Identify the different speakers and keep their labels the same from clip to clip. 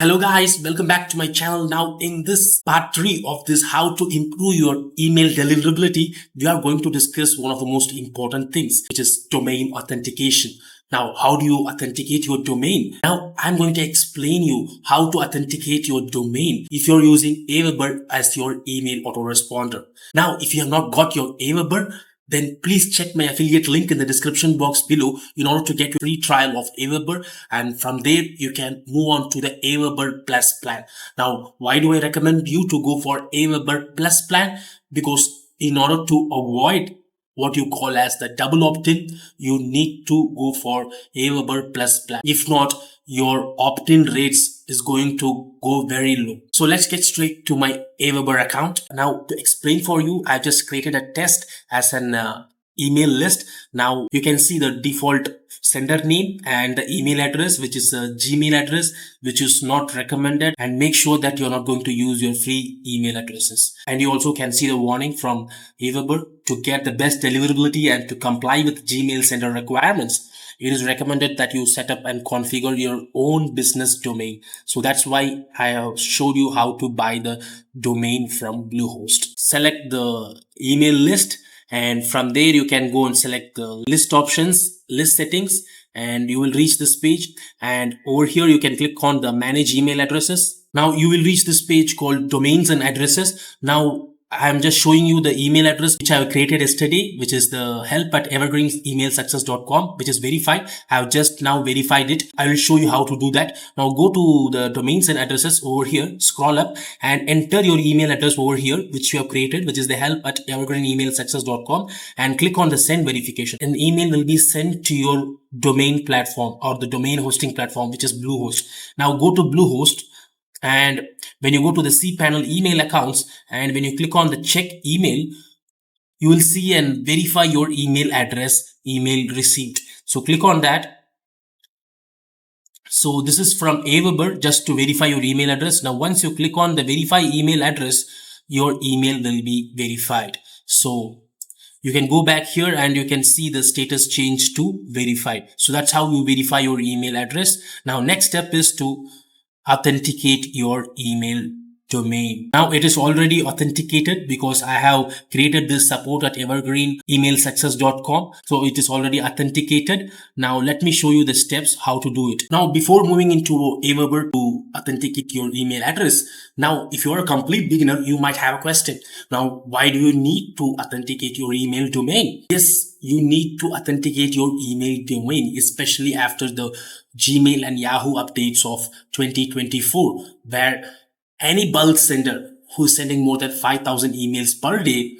Speaker 1: Hello guys, welcome back to my channel. Now in this part 3 of this how to improve your email deliverability, we are going to discuss one of the most important things, which is domain authentication. Now, how do you authenticate your domain? Now, I'm going to explain you how to authenticate your domain if you're using AWeber as your email autoresponder. Now, if you have not got your AWeber, then please check my affiliate link in the description box below in order to get your free trial of AWeber, and from there you can move on to the AWeber Plus plan. Now, why do I recommend you to go for AWeber Plus plan? Because in order to avoid what you call as the double opt-in, you need to go for AWeber Plus plan. If not, your opt-in rates is going to go very low. So let's get straight to my AWeber account. Now to explain for you, I just created a test as an email list. Now you can see the default sender name and the email address, which is a Gmail address, which is not recommended, and make sure that you're not going to use your free email addresses. And you also can see the warning from AWeber: to get the best deliverability and to comply with Gmail sender requirements, it is recommended that you set up and configure your own business domain. So that's why I have showed you how to buy the domain from Bluehost. Select the email list, and from there you can go and select the list options, list settings, and you will reach this page. And over here you can click on the manage email addresses. Now you will reach this page called domains and addresses. Now I'm just showing you the email address which I have created yesterday, which is the help@evergreenemailsuccess.com, which is verified. I have just now verified it. I will show you how to do that. Now go to the domains and addresses over here, scroll up and enter your email address over here, which you have created, which is the help@evergreenemailsuccess.com, and click on the send verification. An email will be sent to your domain platform or the domain hosting platform, which is Bluehost. Now go to Bluehost, and when you go to the cPanel email accounts, and when you click on the check email, you will see and verify your email address, email received. So click on that. So this is from AWeber, just to verify your email address. Now once you click on the verify email address, your email will be verified. So you can go back here and you can see the status change to verified. So that's how you verify your email address. Now next step is to authenticate your email domain. Now it is already authenticated because I have created this support@evergreenemailsuccess.com. So it is already authenticated. Now let me show you the steps how to do it. Now before moving into AWeber to authenticate your email address, now if you're a complete beginner, you might have a question. Now why do you need to authenticate your email domain? Yes, you need to authenticate your email domain, especially after the Gmail and Yahoo updates of 2024, where any bulk sender who's sending more than 5,000 emails per day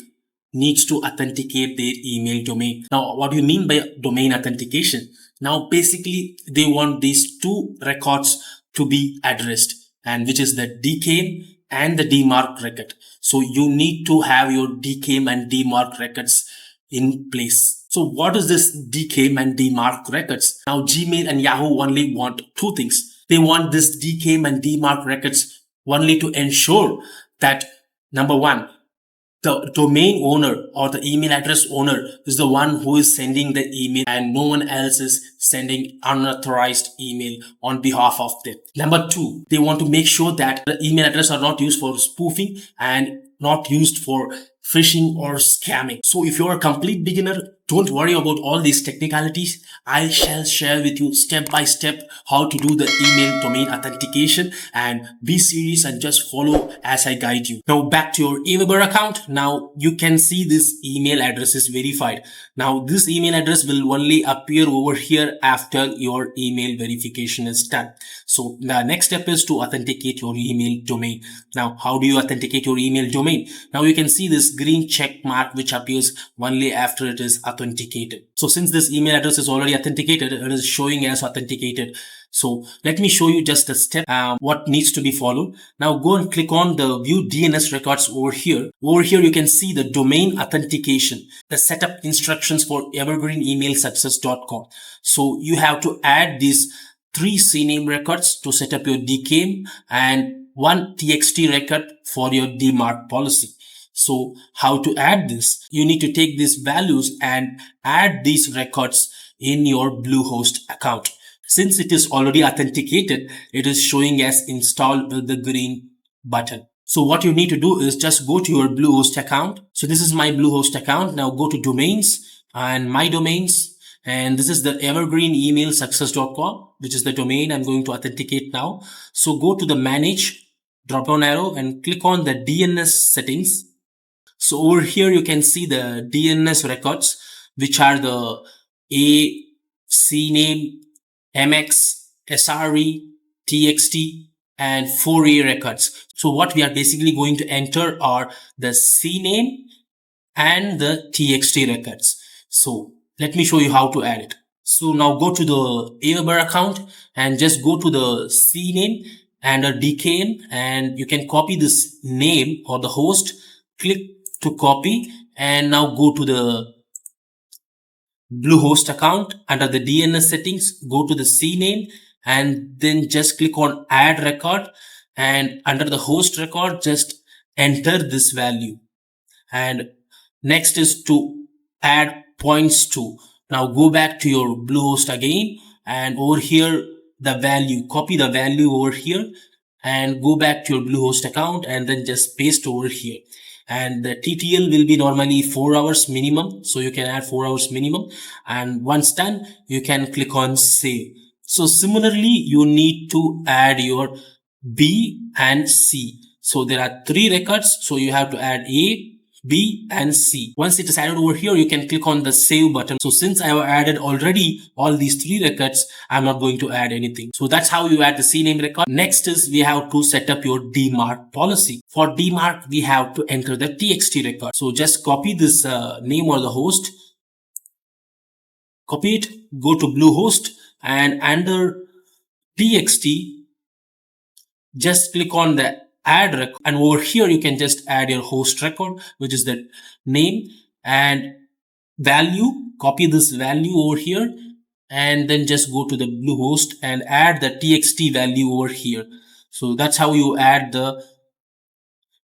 Speaker 1: needs to authenticate their email domain. Now, what do you mean by domain authentication? Now, basically, they want these two records to be addressed, and which is the DKIM and the DMARC record. So you need to have your DKIM and DMARC records in place. So what is this DKIM and DMARC records? Now Gmail and Yahoo only want two things. They want this DKIM and DMARC records only to ensure that, number one, the domain owner or the email address owner is the one who is sending the email and no one else is sending unauthorized email on behalf of them. Number two, they want to make sure that the email address are not used for spoofing and not used for phishing or scamming. So if you're a complete beginner, don't worry about all these technicalities. I shall share with you step by step how to do the email domain authentication, and be serious and just follow as I guide you. Now back to your AWeber account. Now you can see this email address is verified. Now this email address will only appear over here after your email verification is done. So the next step is to authenticate your email domain. Now how do you authenticate your email domain? Now you can see this green check mark which appears only after it is authenticated. So since this email address is already authenticated, it is showing as authenticated. So let me show you just a step what needs to be followed. Now go and click on the view DNS records over here. Over here you can see the domain authentication, the setup instructions for evergreenemailsuccess.com. So you have to add these 3 CNAME records to set up your DKIM and 1 TXT record for your DMARC policy. So how to add this? You need to take these values and add these records in your Bluehost account. Since it is already authenticated, it is showing as installed with the green button. So what you need to do is just go to your Bluehost account. So this is my Bluehost account. Now go to domains and my domains. And this is the evergreenemailsuccess.com, which is the domain I'm going to authenticate now. So go to the manage drop down arrow and click on the DNS settings. So over here, you can see the DNS records, which are the A, CNAME, MX, SRE, TXT, and Fourier records. So what we are basically going to enter are the CNAME and the TXT records. So let me show you how to add it. So now go to the AWeber account and just go to the CNAME and a DKN, and you can copy this name or the host, click to copy, and now go to the Bluehost account. Under the DNS settings, go to the CNAME and then just click on add record, and under the host record just enter this value. And next is to add points to. Now go back to your Bluehost again, and over here the value, copy the value over here and go back to your Bluehost account and then just paste over here. And the TTL will be normally 4 hours minimum. So you can add 4 hours minimum, and once done, you can click on save. So similarly, you need to add your B and C. So there are 3 records. So you have to add A, B and C. Once it is added over here, you can click on the save button. So since I have added already all these 3 records, I'm not going to add anything. So that's how you add the CNAME record. Next is we have to set up your DMARC policy. For DMARC, we have to enter the TXT record. So just copy this name or the host, copy it, go to Bluehost, and under TXT, just click on the add record, and over here you can just add your host record, which is the name and value. Copy this value over here and then just go to the Bluehost and add the TXT value over here. So that's how you add the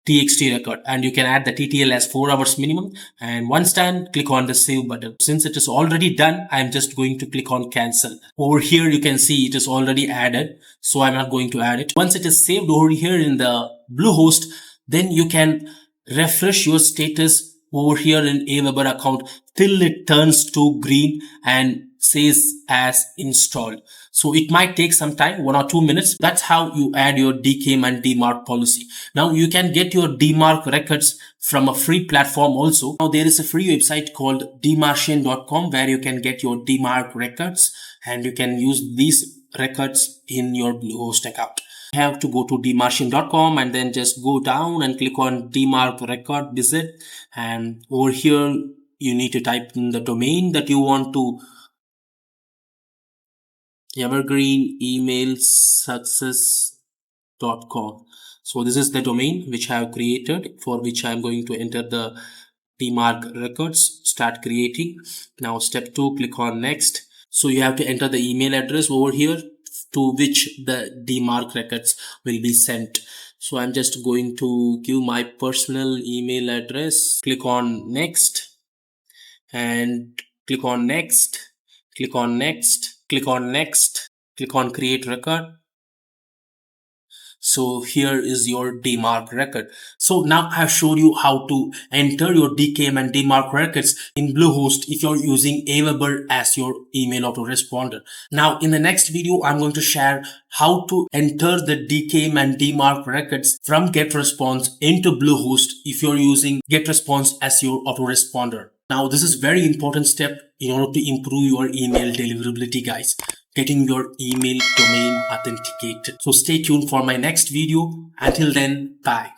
Speaker 1: TXT record, and you can add the TTL as 4 hours minimum. And once done, click on the save button. Since it is already done, I'm just going to click on cancel. Over here, you can see it is already added, so I'm not going to add it. Once it is saved over here in the Bluehost, then you can refresh your status over here in AWeber account till it turns to green and says as installed. So it might take some time, 1 or 2 minutes. That's how you add your DKIM and DMARC policy. Now you can get your DMARC records from a free platform also. Now there is a free website called dmarcian.com where you can get your DMARC records and you can use these records in your Bluehost account. You have to go to dmarcian.com and then just go down and click on DMARC record visit, and over here you need to type in the domain that you want to evergreenemailsuccess.com. So this is the domain which I have created, for which I am going to enter the DMARC records, start creating. Now step 2, click on next. So you have to enter the email address over here to which the DMARC records will be sent. So I'm just going to give my personal email address, click on next and click on next, click on next, click on next, click on create record. So here is your DMARC record. So now I have showed you how to enter your DKIM and DMARC records in Bluehost if you're using AWeber as your email autoresponder. Now in the next video, I'm going to share how to enter the DKIM and DMARC records from Getresponse into Bluehost if you're using Getresponse as your autoresponder. Now this is very important step in order to improve your email deliverability, guys. Getting your email domain authenticated. So stay tuned for my next video. Until then, bye.